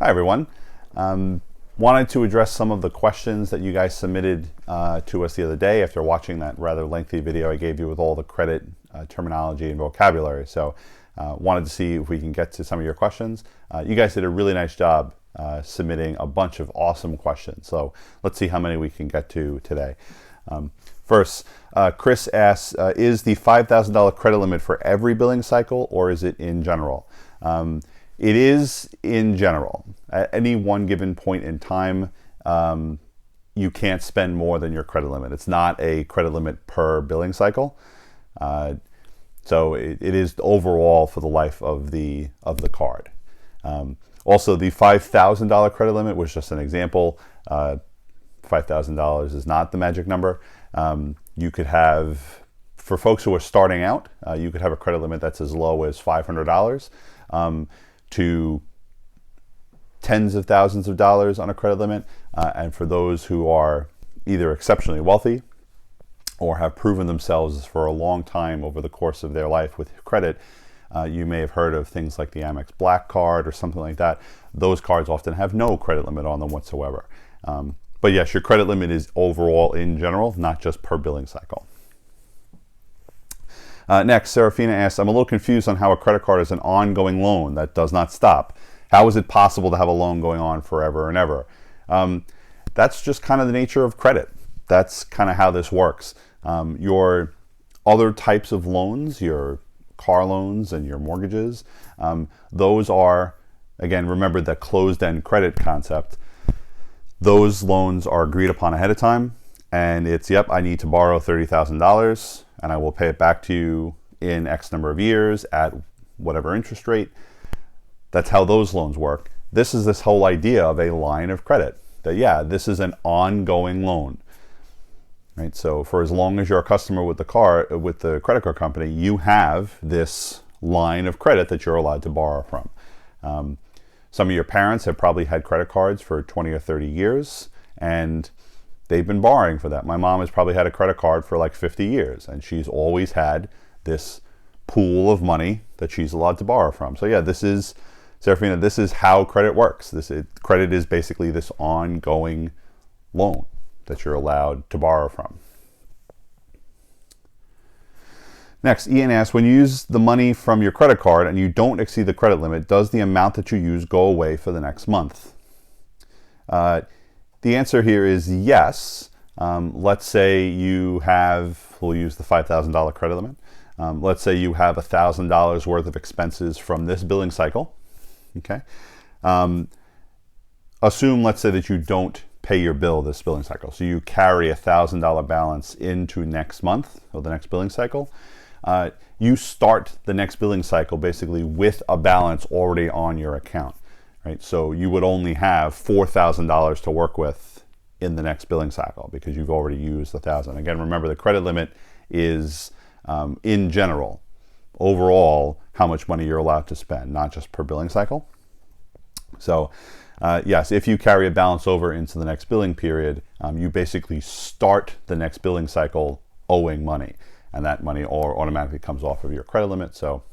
Hi everyone. Wanted to address some of the questions that you guys submitted to us the other day after watching that rather lengthy video I gave you with all the credit terminology and vocabulary. So wanted to see if we can get to some of your questions. You guys did a really nice job submitting a bunch of awesome questions. So let's see how many we can get to today. First, Chris asks, is the $5,000 credit limit for every billing cycle or is it in general? It is in general. At any one given point in time, you can't spend more than your credit limit. It's not a credit limit per billing cycle. So it is overall for the life of the card. Also, the $5,000 credit limit was just an example. $5,000 is not the magic number. You could have, for folks who are starting out, you could have a credit limit that's as low as $500 to tens of thousands of dollars on a credit limit. And for those who are either exceptionally wealthy or have proven themselves for a long time over the course of their life with credit, you may have heard of things like the Amex Black Card or something like that. Those cards often have no credit limit on them whatsoever. But yes, your credit limit is overall in general, not just per billing cycle. Next, Serafina asks, I'm a little confused on how a credit card is an ongoing loan that does not stop. How is it possible to have a loan going on forever and ever? That's just kind of the nature of credit. That's kind of how this works. Your other types of loans, your car loans and your mortgages, those are, again, remember the closed-end credit concept. Those loans are agreed upon ahead of time, and it's, yep, I need to borrow $30,000 and I will pay it back to you in X number of years at whatever interest rate. That's how those loans work. This is this whole idea of a line of credit, that yeah, this is an ongoing loan, right? So for as long as you're a customer with the credit card company, you have this line of credit that you're allowed to borrow from. Some of your parents have probably had credit cards for 20 or 30 years, and they've been borrowing for that. My mom has probably had a credit card for like 50 years, and she's always had this pool of money that she's allowed to borrow from. So yeah, this is, Serafina, this is how credit works. Credit is basically this ongoing loan that you're allowed to borrow from. Next, Ian asks, when you use the money from your credit card and you don't exceed the credit limit, does the amount that you use go away for the next month? The answer here is yes. Let's say you have, we'll use the $5,000 credit limit. Let's say you have $1,000 worth of expenses from this billing cycle. Okay. Assume, let's say that you don't pay your bill this billing cycle. So you carry a $1,000 balance into next month or the next billing cycle. You start the next billing cycle basically with a balance already on your account, right? So you would only have $4,000 to work with in the next billing cycle because you've already used $1,000. Again, remember the credit limit is in general, overall, how much money you're allowed to spend, not just per billing cycle. So yes, if you carry a balance over into the next billing period, you basically start the next billing cycle owing money, and that money automatically comes off of your credit limit. So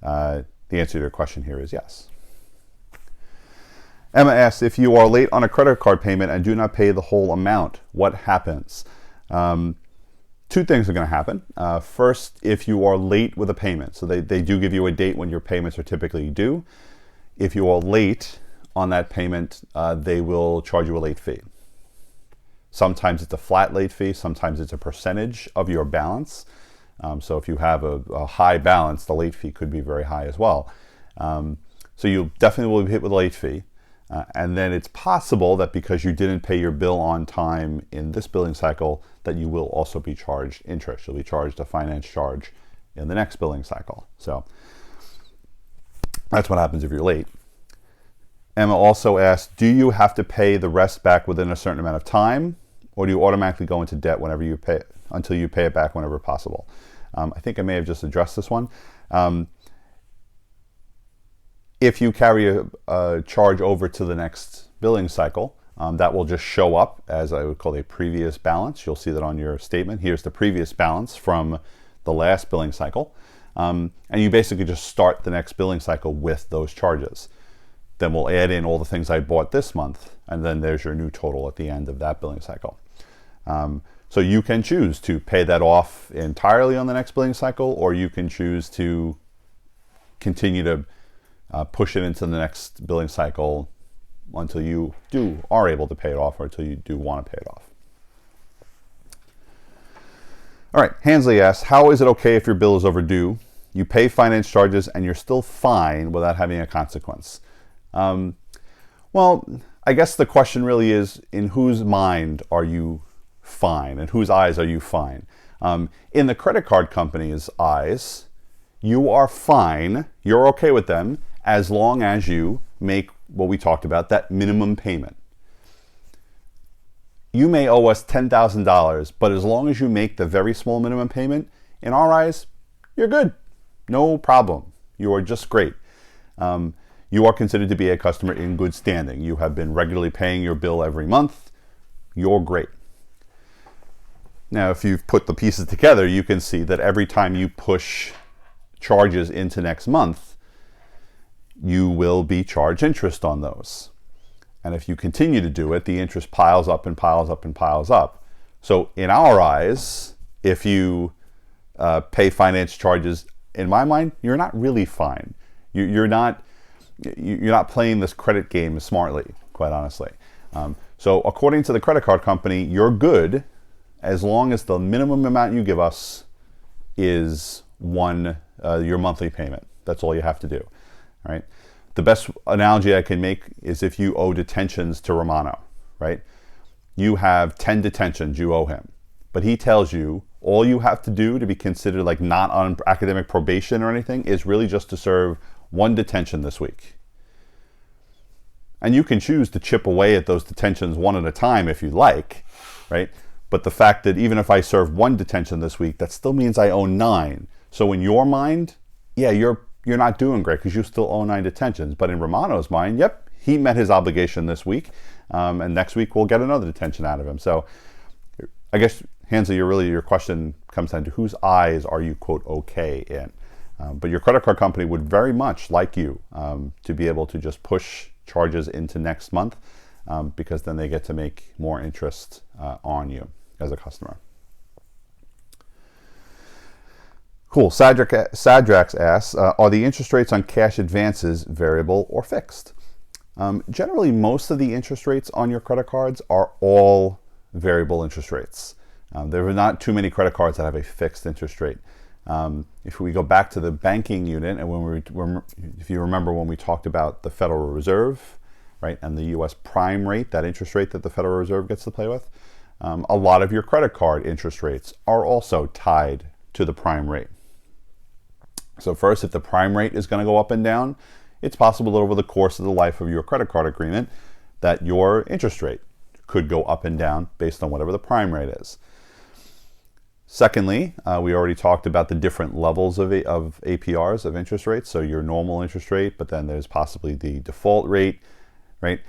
the answer to your question here is yes. Emma asks, if you are late on a credit card payment and do not pay the whole amount, what happens? Two things are going to happen. First, if you are late with a payment, so they do give you a date when your payments are typically due. If you are late on that payment, they will charge you a late fee. Sometimes it's a flat late fee, sometimes it's a percentage of your balance. So if you have a high balance, the late fee could be very high as well. So you definitely will be hit with a late fee. And then it's possible that because you didn't pay your bill on time in this billing cycle, that you will also be charged interest. You'll be charged a finance charge in the next billing cycle. So that's what happens if you're late. Emma also asked, do you have to pay the rest back within a certain amount of time, or do you automatically go into debt whenever you pay it, until you pay it back whenever possible? I think I may have just addressed this one. If you carry a charge over to the next billing cycle, that will just show up as I would call a previous balance. You'll see that on your statement. Here's the previous balance from the last billing cycle. And you basically just start the next billing cycle with those charges. Then we'll add in all the things I bought this month, and then there's your new total at the end of that billing cycle. So you can choose to pay that off entirely on the next billing cycle, or you can choose to continue to push it into the next billing cycle until you are able to pay it off, or until you do want to pay it off. All right, Hansley asks, how is it okay if your bill is overdue? You pay finance charges and you're still fine without having a consequence. Well, I guess the question really is, in whose mind are you fine? In whose eyes are you fine? In the credit card company's eyes, you are fine, you're okay with them, as long as you make what we talked about, that minimum payment. You may owe us $10,000, but as long as you make the very small minimum payment, in our eyes, you're good. No problem. You are just great. You are considered to be a customer in good standing. You have been regularly paying your bill every month. You're great. Now, if you've put the pieces together, you can see that every time you push charges into next month, you will be charged interest on those. And if you continue to do it, the interest piles up and piles up and piles up. So in our eyes, if you pay finance charges, in my mind, you're not really fine. You're not playing this credit game smartly, quite honestly. So according to the credit card company, you're good as long as the minimum amount you give us is your monthly payment. That's all you have to do. All right. The best analogy I can make is if you owe detentions to Romano, right? You have 10 detentions you owe him, but he tells you all you have to do to be considered like not on academic probation or anything is really just to serve 1 detention this week. And you can choose to chip away at those detentions one at a time if you like, right? But the fact that even if I serve 1 detention this week, that still means I owe 9. So in your mind, yeah, you're not doing great because you still owe 9 detentions. But in Romano's mind, yep, he met his obligation this week, and next week we'll get another detention out of him. So I guess, Hansley, your question comes down to whose eyes are you, quote, okay in? But your credit card company would very much like you to be able to just push charges into next month because then they get to make more interest on you as a customer. Cool. Sadrax asks, are the interest rates on cash advances variable or fixed? Generally, most of the interest rates on your credit cards are all variable interest rates. There are not too many credit cards that have a fixed interest rate. If we go back to the banking unit, and if you remember when we talked about the Federal Reserve, right, and the U.S. prime rate, that interest rate that the Federal Reserve gets to play with, a lot of your credit card interest rates are also tied to the prime rate. So first, if the prime rate is going to go up and down, it's possible that over the course of the life of your credit card agreement that your interest rate could go up and down based on whatever the prime rate is. Secondly, we already talked about the different levels of APRs, of interest rates. So your normal interest rate, but then there's possibly the default rate, right?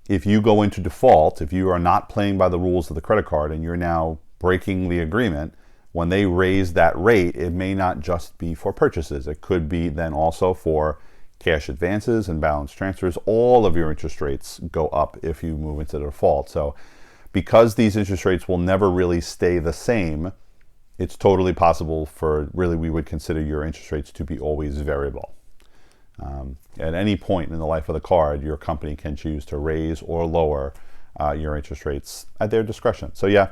If you go into default, if you are not playing by the rules of the credit card and you're now breaking the agreement, when they raise that rate, it may not just be for purchases. It could be then also for cash advances and balance transfers. All of your interest rates go up if you move into default. So because these interest rates will never really stay the same, it's totally possible for really we would consider your interest rates to be always variable. At any point in the life of the card, your company can choose to raise or lower your interest rates at their discretion. So yeah,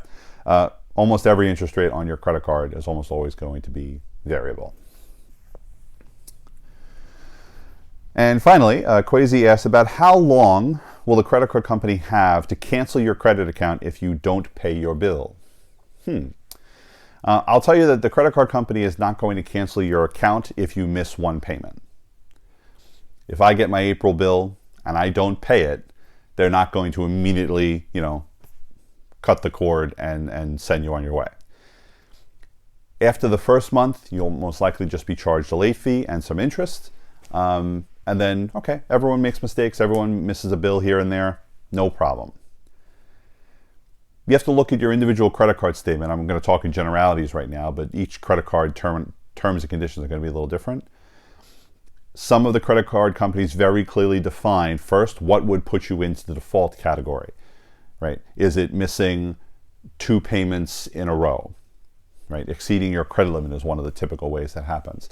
almost every interest rate on your credit card is almost always going to be variable. And finally, Quasi asks about how long will the credit card company have to cancel your credit account if you don't pay your bill? I'll tell you that the credit card company is not going to cancel your account if you miss 1 payment. If I get my April bill and I don't pay it, they're not going to immediately, cut the cord and send you on your way. After the first month, you'll most likely just be charged a late fee and some interest. And then, okay, everyone makes mistakes. Everyone misses a bill here and there. No problem. You have to look at your individual credit card statement. I'm going to talk in generalities right now, but each credit card terms and conditions are going to be a little different. some of the credit card companies very clearly define first what would put you into the default category, right? Is it missing 2 payments in a row, right? Exceeding your credit limit is one of the typical ways that happens.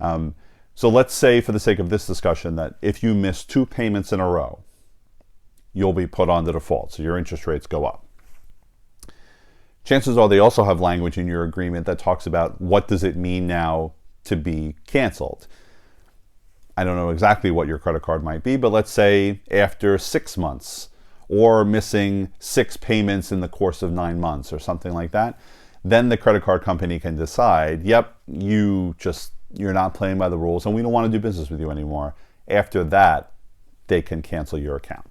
So let's say, for the sake of this discussion, that if you miss 2 payments in a row, you'll be put on the default, so your interest rates go up. Chances are they also have language in your agreement that talks about what does it mean now to be canceled. I don't know exactly what your credit card might be, but let's say after 6 months, or missing 6 payments in the course of 9 months or something like that, then the credit card company can decide, yep, you're not playing by the rules and we don't want to do business with you anymore. After that, they can cancel your account.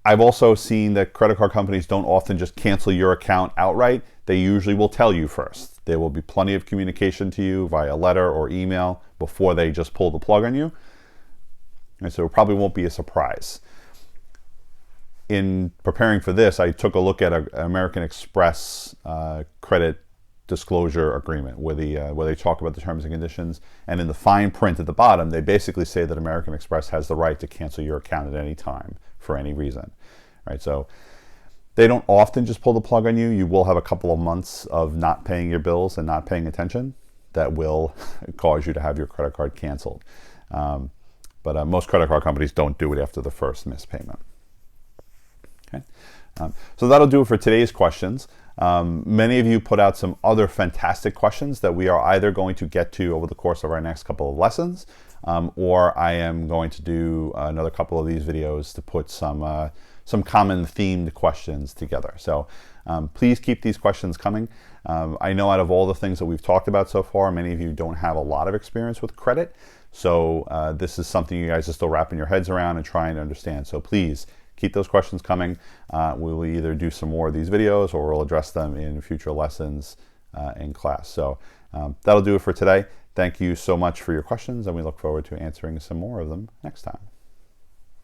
I've also seen that credit card companies don't often just cancel your account outright. They usually will tell you first. There will be plenty of communication to you via letter or email before they just pull the plug on you. And so it probably won't be a surprise. In preparing for this, I took a look at an American Express credit disclosure agreement where they talk about the terms and conditions, and in the fine print at the bottom they basically say that American Express has the right to cancel your account at any time for any reason, right? So they don't often just pull the plug on you. You will have a couple of months of not paying your bills and not paying attention that will cause you to have your credit card canceled, but most credit card companies don't do it after the first missed payment. Okay, so that'll do it for today's questions. Many of you put out some other fantastic questions that we are either going to get to over the course of our next couple of lessons, or I am going to do another couple of these videos to put some common themed questions together. So please keep these questions coming. I know out of all the things that we've talked about so far, many of you don't have a lot of experience with credit. So this is something you guys are still wrapping your heads around and trying to understand. So please keep those questions coming. We will either do some more of these videos or we'll address them in future lessons in class. So that'll do it for today. Thank you so much for your questions, and we look forward to answering some more of them next time.